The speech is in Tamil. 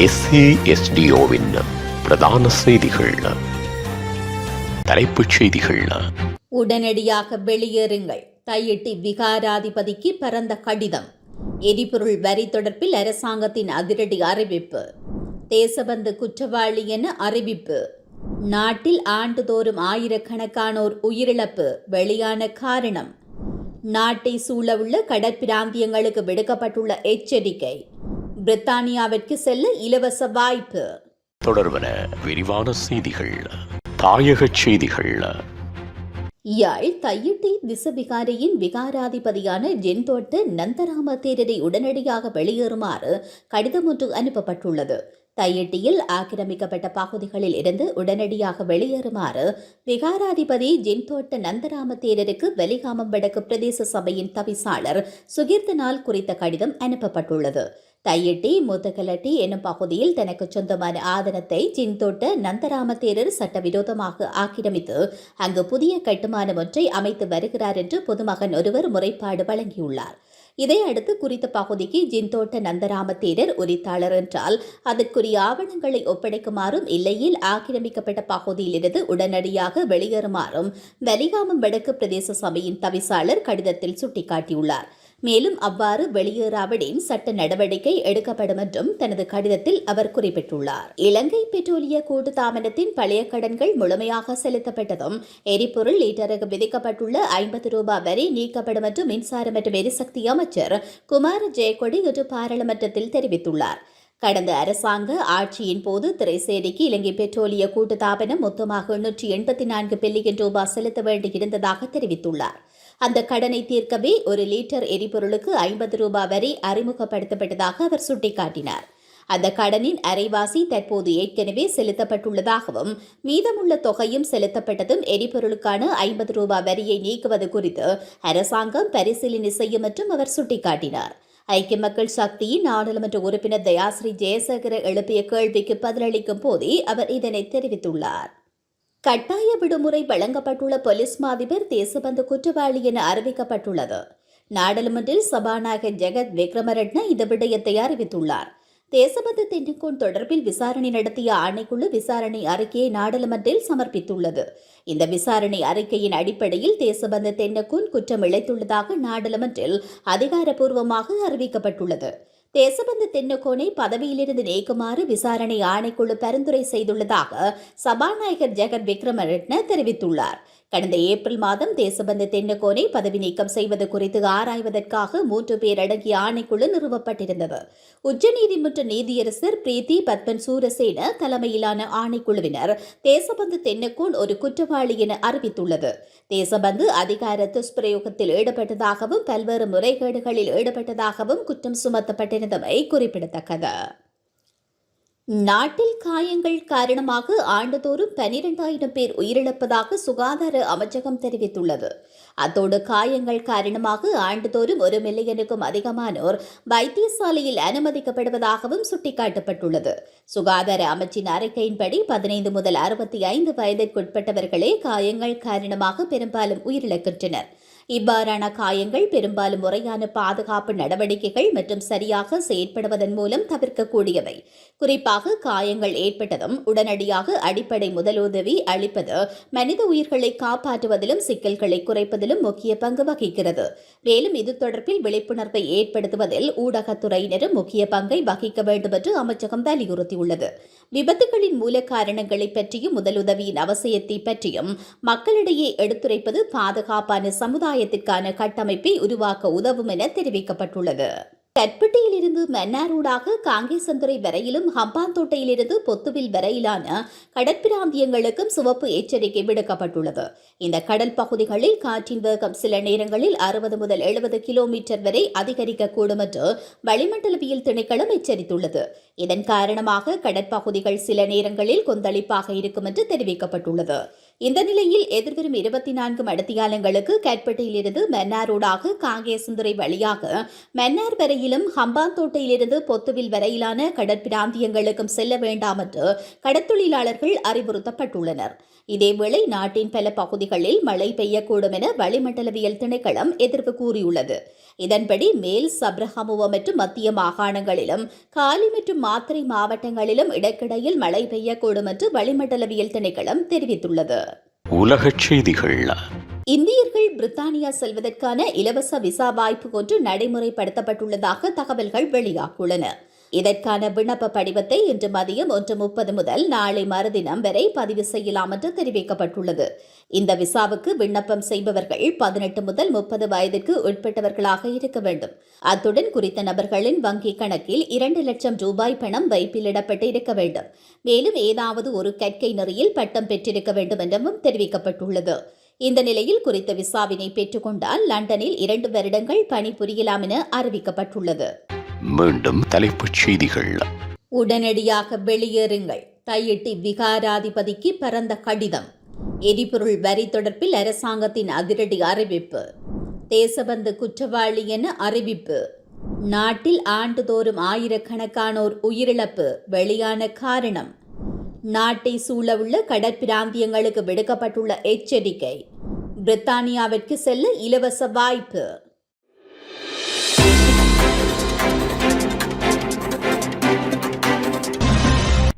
SASDOவின் பிரதான செய்திகள். தலைப்புச் செய்திகள். உடனடியாக வெளியேறுங்கள். தையிட்டி விகாராதிபதிக்கு பரந்த கடிதம். எரிபொருள் வரி தொடர்பில் அரசாங்கத்தின் அதிரடி அறிவிப்பு. தேசபந்து குற்றவாளி என அறிவிப்பு. நாட்டில் ஆண்டுதோறும் ஆயிரக்கணக்கானோர் உயிரிழப்பு. வெளியான காரணம். நாட்டை சூழவுள்ள கடற்பிராந்தியங்களுக்கு விடுக்கப்பட்டுள்ள எச்சரிக்கை. பிரித்தானியாவிற்கு செல்ல இலவச வாய்ப்பு. தொடர்பன விரிவான செய்திகள். தாயக செய்திகள். யாழ் தையிட்டி திசவிகாரியின் விகாராதிபதியான ஜென்தோட்ட நந்தராம தேரரை உடனடியாக வெளியேறுமாறு கடிதம் ஒன்று அனுப்பப்பட்டுள்ளது. தையிட்டியில் ஆக்கிரமிக்கப்பட்ட பகுதிகளில் இருந்து உடனடியாக வெளியேறுமாறு விகாராதிபதி ஜென்தோட்ட நந்தராம தேரருக்கு வெலிகாமம் வடக்கு பிரதேச சபையின் தவிசாளர் சுகீர்த்தனால் குறித்த கடிதம் அனுப்பப்பட்டுள்ளது. தையிட்டி முத்தகலட்டி என்னும் பகுதியில் தனக்கு சொந்தமான ஆதனத்தை ஜின்தோட்ட நந்தராம தேரர் சட்டவிரோதமாக ஆக்கிரமித்து அங்கு புதிய கட்டுமானம் ஒன்றை அமைத்து வருகிறார் என்று பொதுமகன் ஒருவர் முறைப்பாடு வழங்கியுள்ளார். இதையடுத்து குறித்த பகுதிக்கு ஜின்தோட்ட நந்தராம தேரர் உரித்தாளர் என்றால் அதற்குரிய ஆவணங்களை ஒப்படைக்குமாறும் இல்லையில் ஆக்கிரமிக்கப்பட்ட பகுதியிலிருந்து உடனடியாக வெளியேறுமாறும் வெலிகாமம் வடக்கு பிரதேச சபையின் தவிசாளர் கடிதத்தில் சுட்டிக்காட்டியுள்ளார். மேலும் அவ்வாறு வெளியேறாவிடின் சட்ட நடவடிக்கை எடுக்கப்படும் என்றும் தனது கடிதத்தில் அவர் குறிப்பிட்டுள்ளார். இலங்கை பெட்ரோலிய கூட்டுத்தாபனத்தின் பழைய கடன்கள் முழுமையாக செலுத்தப்பட்டதும் எரிபொருள் லீட்டருக்கு விதிக்கப்பட்டுள்ள 50 ரூபாய் வரை நீக்கப்படும் என்று மின்சார மற்றும் எரிசக்தி அமைச்சர் குமார ஜெயக்கொடி இன்று பாராளுமன்றத்தில் தெரிவித்துள்ளார். கடந்த அரசாங்க ஆட்சியின் போது திரைசேரிக்கு இலங்கை பெட்ரோலிய கூட்டுத்தாபனம் மொத்தமாக 884 பில்லியன் ரூபாய் செலுத்த வேண்டியிருந்ததாக தெரிவித்துள்ளார். அந்த கடனை தீர்க்கவே ஒரு லீட்டர் எரிபொருளுக்கு 50 ரூபாய் வரை அறிமுகப்படுத்தப்பட்டதாக அவர் சுட்டிக்காட்டினார். அந்த கடனின் அரைவாசி தற்போது ஏற்கனவே செலுத்தப்பட்டுள்ளதாகவும் மீதமுள்ள தொகையும் செலுத்தப்பட்டதும் எரிபொருளுக்கான 50 ரூபாய் வரியை நீக்குவது குறித்து அரசாங்கம் பரிசீலனை செய்யும் என்றும் அவர் சுட்டிக்காட்டினார். ஐக்கிய மக்கள் சக்தியின் நாடாளுமன்ற உறுப்பினர் தயாஸ்ரீ ஜெயசேகர எழுப்பிய கேள்விக்கு பதிலளிக்கும் போதே அவர் இதனை தெரிவித்துள்ளார். கட்டாய விடுமுறை வழங்கப்பட்டுள்ள போலீஸ் மாதிபர் தேசபந்து குற்றவாளி என அறிவிக்கப்பட்டுள்ளது. நாடாளுமன்றில் சபாநாயகர் ஜெகத் விக்ரமரட்ன இந்த விடயத்தை அறிவித்துள்ளார். தேசபந்து தென்னக்கோன் தொடர்பில் விசாரணை நடத்திய ஆணைக்குழு விசாரணை அறிக்கையை நாடாளுமன்றில் சமர்ப்பித்துள்ளது. இந்த விசாரணை அறிக்கையின் அடிப்படையில் தேசபந்து தென்னக்கோன் குற்றம் இழைத்துள்ளதாக நாடாளுமன்றில் அதிகாரப்பூர்வமாக அறிவிக்கப்பட்டுள்ளது. தேசபந்து தென்னக்கோனை பதவியிலிருந்து நீக்குமாறு விசாரணை ஆணைக்குழு பரிந்துரை செய்துள்ளதாக சபாநாயகர் ஜெகத் விக்ரமரட்ன தெரிவித்துள்ளார். கடந்த ஏப்ரல் மாதம் தேசபந்து தென்னக்கோனை பதவி நீக்கம் செய்வது குறித்து ஆராய்வதற்காக 3 பேர் அடங்கிய ஆணைக்குழு நிறுவப்பட்டிருந்தது. உச்சநீதிமன்ற நீதியரசர் பிரீத்தி பத்மன் சூரசேன தலைமையிலான ஆணைக்குழுவினர் தேசபந்து தென்னக்கோன் ஒரு குற்றவாளி என அறிவித்துள்ளது. தேசபந்து அதிகார துஷ்பிரயோகத்தில் ஈடுபட்டதாகவும் பல்வேறு முறைகேடுகளில் ஈடுபட்டதாகவும் குற்றம் சுமத்தப்பட்டிருந்தமை குறிப்பிடத்தக்கது. நாட்டில் காயங்கள் காரணமாக ஆண்டுதோறும் 12,000 பேர் உயிரிழப்பதாக சுகாதார அமைச்சகம் தெரிவித்துள்ளது. அத்தோடு காயங்கள் காரணமாக ஆண்டுதோறும் 1 மில்லியனுக்கும் அதிகமானோர் வைத்தியசாலையில் அனுமதிக்கப்படுவதாகவும் சுட்டிக்காட்டப்பட்டுள்ளது. சுகாதார அமைச்சின் அறிக்கையின்படி 15 முதல் 65 வயதிற்குட்பட்டவர்களே காயங்கள் காரணமாக பெரும்பாலும் உயிரிழக்கின்றனர். இவ்வாறான காயங்கள் பெரும்பாலும் முறையான பாதுகாப்பு நடவடிக்கைகள் மற்றும் சரியாக செயற்படுவதன் மூலம் தவிர்க்கக்கூடியவை. குறிப்பாக காயங்கள் ஏற்பட்டதும் உடனடியாக அடிப்படை முதலுதவி அளிப்பது மனித உயிர்களை காப்பாற்றுவதிலும் சிக்கல்களை குறைப்பதிலும் முக்கிய பங்கு வகிக்கிறது. மேலும் இது தொடர்பில் விழிப்புணர்வை ஏற்படுத்துவதில் ஊடகத்துறையினரும் முக்கிய பங்கை வகிக்க வேண்டும் என்று அமைச்சகம் வலியுறுத்தியுள்ளது. விபத்துகளின் மூல காரணங்களை பற்றியும் முதலுதவியின் அவசியத்தை பற்றியும் மக்களிடையே எடுத்துரைப்பது பாதுகாப்பான சமுதாயத்திற்கான கட்டமைப்பை உருவாக்க உதவும் என தெரிவிக்கப்பட்டுள்ளது. கட்பட்டியிலிருந்து மன்னாரூடாக காங்கேசந்துறை வரையிலும் ஹம்பாந்தோட்டையிலிருந்து பொத்துவில் வரையிலான கடற்பிராந்தியங்களுக்கும் சிவப்பு எச்சரிக்கை விடுக்கப்பட்டுள்ளது. இந்த கடல் பகுதிகளில் காற்றின் வேகம் சில நேரங்களில் 60 முதல் 70 கிலோமீட்டர் வரை அதிகரிக்கக்கூடும் என்று வளிமண்டலவியல் திணைக்களம் எச்சரித்துள்ளது. இதன் காரணமாக கடற்பகுதிகள் சில நேரங்களில் கொந்தளிப்பாக இருக்கும் என்று தெரிவிக்கப்பட்டுள்ளது. இந்த நிலையில் எதிர்வரும் 24 மணித்தியாலங்களுக்கு கட்பட்டியிலிருந்து மன்னாரூடாக காங்கேசந்துறை வழியாக மன்னார் வரையிலும் ஹம்பாந்தோட்டையிலிருந்து பொத்துவில் வரையிலான கடற்பிராந்தியங்களுக்கும் செல்ல வேண்டாம் என்று கடற்தொழிலாளர்கள் அறிவுறுத்தப்பட்டுள்ளனர். இதேவேளை நாட்டின் பல பகுதிகளில் மழை பெய்யக்கூடும் என வளிமண்டலவியல் திணைக்களம் எதிர்ப்பு கூறியுள்ளது. இதன்படி மேல் சப்ரஹமுவ மற்றும் மத்திய மாகாணங்களிலும் காலி மற்றும் மாத்தறை மாவட்டங்களிலும் இடைக்கிடையில் மழை பெய்யக்கூடும் என்று வளிமண்டலவியல் திணைக்களம் தெரிவித்துள்ளது. உலகச் செய்திகள். இந்தியர்கள் பிரித்தானியா செல்வதற்கான இலவச விசா வாய்ப்பு ஒன்று நடைமுறைப்படுத்தப்பட்டுள்ளதாக தகவல்கள் வெளியாகியுள்ளன. இதற்கான விண்ணப்ப படிவத்தை இன்று மதியம் 1:30 முதல் நாளை மறுதினம் வரை பதிவு செய்யலாம் என்று தெரிவிக்கப்பட்டுள்ளது. இந்த விசாவுக்கு விண்ணப்பம் செய்பவர்கள் 18 முதல் 30 வயதிற்கு உட்பட்டவர்களாக இருக்க வேண்டும். அத்துடன் குறித்த நபர்களின் வங்கிக் கணக்கில் 2 லட்சம் ரூபாய் பணம் வைப்பிலிடப்பட்டு இருக்க வேண்டும். மேலும் ஏதாவது ஒரு கற்கை நெறியில் பட்டம் பெற்றிருக்க வேண்டும் எனவும் தெரிவிக்கப்பட்டுள்ளது. இந்த நிலையில் குறித்த விசாவினை பெற்றுக்கொண்டால் லண்டனில் 2 வருடங்கள் பணிபுரியலாம் என அறிவிக்கப்பட்டுள்ளது. மீண்டும் தலைப்புச் செய்திகள். உடனடியாக வெளியேறுங்கள். தையிட்டி விகாராதிபதிக்கு பரந்த கடிதம். எரிபொருள் வரி தொடர்பில் அரசாங்கத்தின் அதிரடி அறிவிப்பு. தேசபந்து குற்றவாளி என அறிவிப்பு. நாட்டில் ஆண்டுதோறும் ஆயிரக்கணக்கானோர் உயிரிழப்பு. வெளியான காரணம். நாட்டை சூழவுள்ள கடற்பிராந்தியங்களுக்கு விடுக்கப்பட்டுள்ள எச்சரிக்கை. பிரித்தானியாவிற்கு செல்ல இலவச வாய்ப்பு.